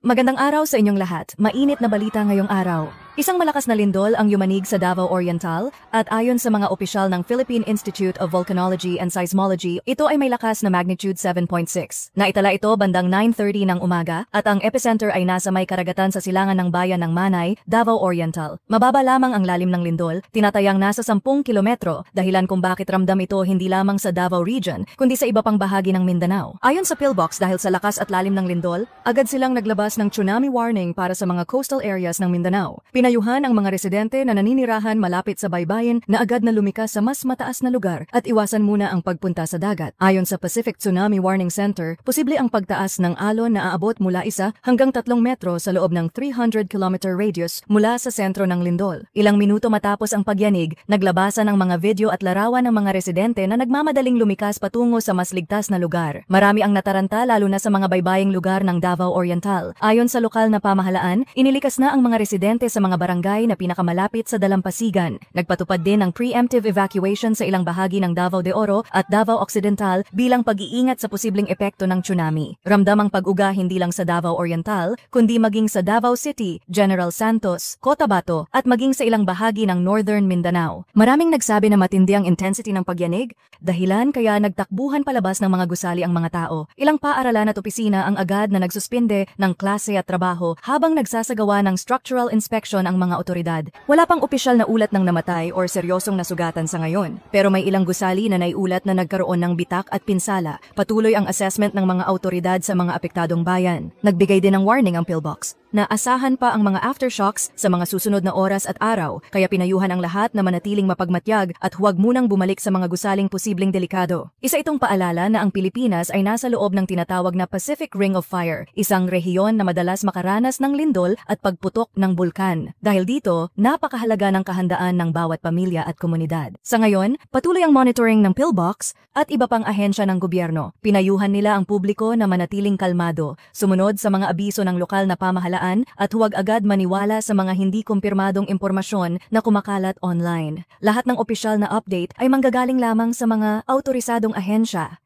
Magandang araw sa inyong lahat. Mainit na balita ngayong araw. Isang malakas na lindol ang yumanig sa Davao Oriental at ayon sa mga opisyal ng Philippine Institute of Volcanology and Seismology, ito ay may lakas na magnitude 7.6. Naitala ito bandang 9:30 ng umaga at ang epicenter ay nasa may karagatan sa silangan ng bayan ng Manay, Davao Oriental. Mababa lamang ang lalim ng lindol, tinatayang nasa 10 kilometro, dahilan kung bakit ramdam ito hindi lamang sa Davao region, kundi sa iba pang bahagi ng Mindanao. Ayon sa PhilBox, dahil sa lakas at lalim ng lindol, agad silang naglabas ng tsunami warning para sa mga coastal areas ng Mindanao. Pinayuhan ang mga residente na naninirahan malapit sa baybayin na agad na lumikas sa mas mataas na lugar at iwasan muna ang pagpunta sa dagat. Ayon sa Pacific Tsunami Warning Center, posible ang pagtaas ng alon na aabot mula 1 hanggang 3 metro sa loob ng 300-kilometer radius mula sa sentro ng lindol. Ilang minuto matapos ang pagyanig, naglabasan ang mga video at larawan ng mga residente na nagmamadaling lumikas patungo sa mas ligtas na lugar. Marami ang nataranta lalo na sa mga baybaying lugar ng Davao Oriental. Ayon sa lokal na pamahalaan, inilikas na ang mga residente sa mga barangay na pinakamalapit sa dalampasigan. Nagpatupad din ng preemptive evacuation sa ilang bahagi ng Davao de Oro at Davao Occidental bilang pag-iingat sa posibleng epekto ng tsunami. Ramdam ang pag-uga hindi lang sa Davao Oriental, kundi maging sa Davao City, General Santos, Cotabato at maging sa ilang bahagi ng Northern Mindanao. Maraming nagsabi na matindi ang intensity ng pagyanig, dahilan kaya nagtakbuhan palabas ng mga gusali ang mga tao. Ilang paaralan at opisina ang agad na nagsuspinde ng klase at trabaho habang nagsasagawa ng structural inspection ang mga otoridad. Wala pang opisyal na ulat ng namatay or seryosong nasugatan sa ngayon, pero may ilang gusali na naiulat na nagkaroon ng bitak at pinsala. Patuloy ang assessment ng mga otoridad sa mga apektadong bayan. Nagbigay din ng warning ang PhilBox na asahan pa ang mga aftershocks sa mga susunod na oras at araw, kaya pinayuhan ang lahat na manatiling mapagmatyag at huwag munang bumalik sa mga gusaling posibleng delikado. Isa itong paalala na ang Pilipinas ay nasa loob ng tinatawag na Pacific Ring of Fire, isang rehiyon na madalas makaranas ng lindol at pagputok ng bulkan. Dahil dito, napakahalaga ng kahandaan ng bawat pamilya at komunidad. Sa ngayon, patuloy ang monitoring ng PhilBox at iba pang ahensya ng gobyerno. Pinayuhan nila ang publiko na manatiling kalmado, sumunod sa mga abiso ng lokal na pamahalaan at huwag agad maniwala sa mga hindi kumpirmadong impormasyon na kumakalat online. Lahat ng opisyal na update ay manggagaling lamang sa mga autorisadong ahensya.